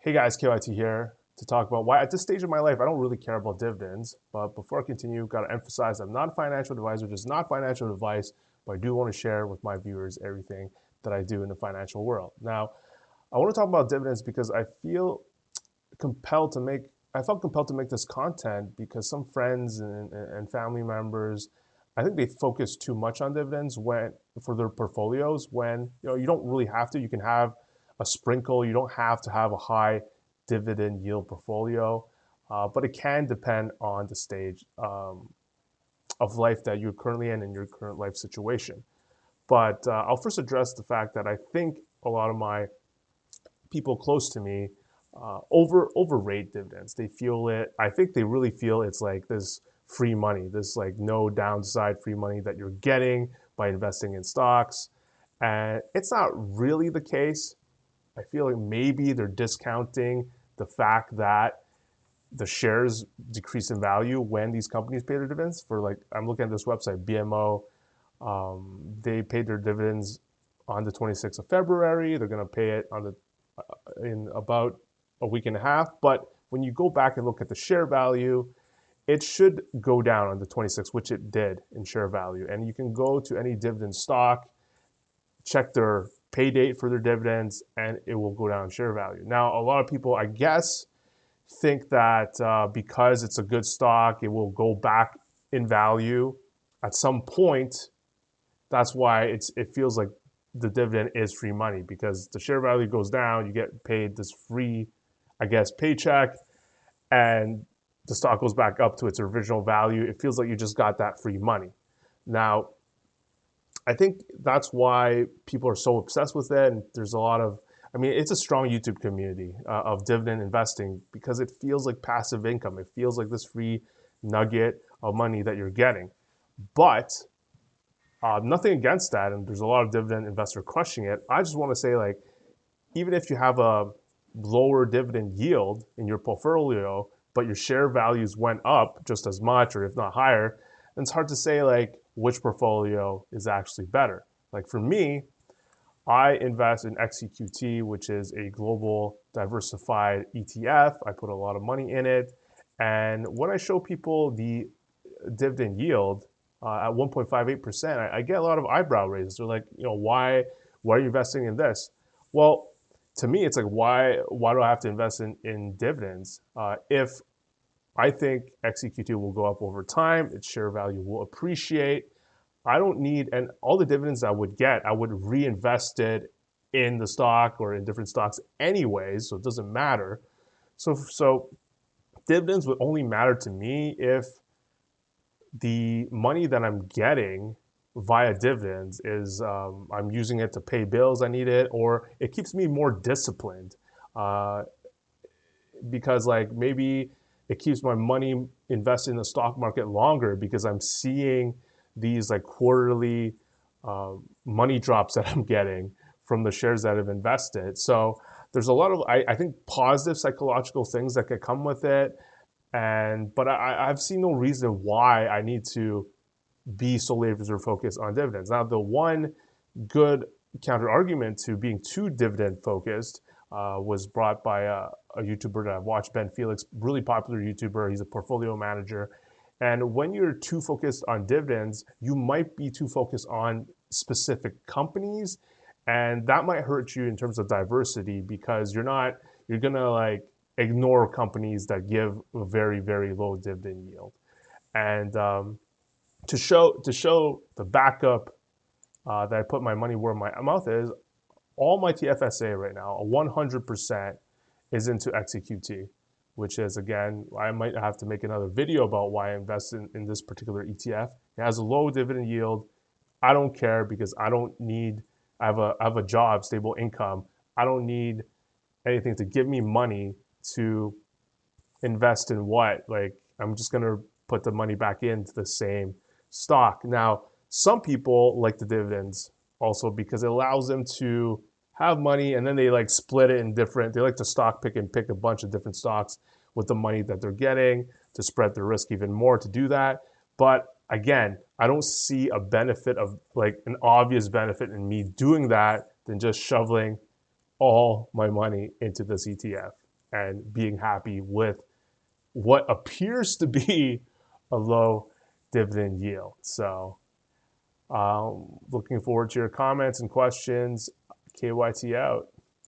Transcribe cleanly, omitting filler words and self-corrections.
Hey guys, KYT here to talk about why at this stage of my life I don't really care about dividends. But before I continue, got to emphasize I'm not a financial advisor, just not financial advice, but I do want to share with my viewers everything that I do in the financial world. Now, I want to talk about dividends because compelled to make I felt compelled to make this content because some friends and family members, I think they focus too much on dividends when for their portfolios when you don't really have to. You can have a sprinkle. You don't have to have a high dividend yield portfolio, but it can depend on the stage of life that you're currently in your current life situation. But I'll first address the fact that I think a lot of my people close to me overrate dividends. They feel it. I think they really feel it's like this free money, this like no downside free money that you're getting by investing in stocks, and it's not really the case. I feel like maybe they're discounting the fact that the shares decrease in value when these companies pay their dividends. For like, I'm looking at this website, BMO. They paid their dividends on the 26th of February. They're going to pay it on the in about a week and a half. But when you go back and look at the share value, it should go down on the 26th, which it did in share value. And you can go to any dividend stock, check their pay date for their dividends, and it will go down in share value. Now, a lot of people, I guess, think that because it's a good stock, it will go back in value at some point. That's why it feels like the dividend is free money, because the share value goes down, you get paid this free, I guess, paycheck, and the stock goes back up to its original value. It feels like you just got that free money. Now, I think that's why people are so obsessed with it. And there's a lot of, I mean, it's a strong YouTube community of dividend investing because it feels like passive income. It feels like this free nugget of money that you're getting. But nothing against that. And there's a lot of dividend investor crushing it. I just want to say, like, even if you have a lower dividend yield in your portfolio, but your share values went up just as much or if not higher, then it's hard to say like which portfolio is actually better. Like for me, I invest in XEQT, which is a global diversified ETF. I put a lot of money in it. And when I show people the dividend yield at 1.58%, I get a lot of eyebrow raises. They're like, why are you investing in this? Well, to me, it's like, why do I have to invest in dividends? If I think XEQT will go up over time, its share value will appreciate. I don't need, and all the dividends I would get, I would reinvest it in the stock or in different stocks anyways, so it doesn't matter. So dividends would only matter to me if the money that I'm getting via dividends is I'm using it to pay bills I need it, or it keeps me more disciplined uh, because like maybe it keeps my money invested in the stock market longer because I'm seeing these like quarterly money drops that I'm getting from the shares that I've invested. So there's a lot of I think positive psychological things that could come with it, but I've seen no reason why I need to be solely laser focused on dividends. Now, the one good counter argument to being too dividend focused was brought by a YouTuber that I've watched, Ben Felix, really popular YouTuber. He's a portfolio manager. And when you're too focused on dividends, you might be too focused on specific companies. And that might hurt you in terms of diversity because you're going to like ignore companies that give a very, very low dividend yield. And to show the backup that I put my money where my mouth is, all my TFSA right now, 100% is into XEQT, which is, again, I might have to make another video about why I invest in this particular ETF. It has a low dividend yield. I don't care because I have a job, stable income. I don't need anything to give me money to invest in what. Like, I'm just going to put the money back into the same stock. Now, some people like the dividends also because it allows them to have money and then they like split it in different, they like to stock pick and pick a bunch of different stocks with the money that they're getting to spread the risk even more to do that. But again, I don't see a benefit of like an obvious benefit in me doing that than just shoveling all my money into this ETF. and being happy with what appears to be a low dividend yield. So looking forward to your comments and questions. KYT out.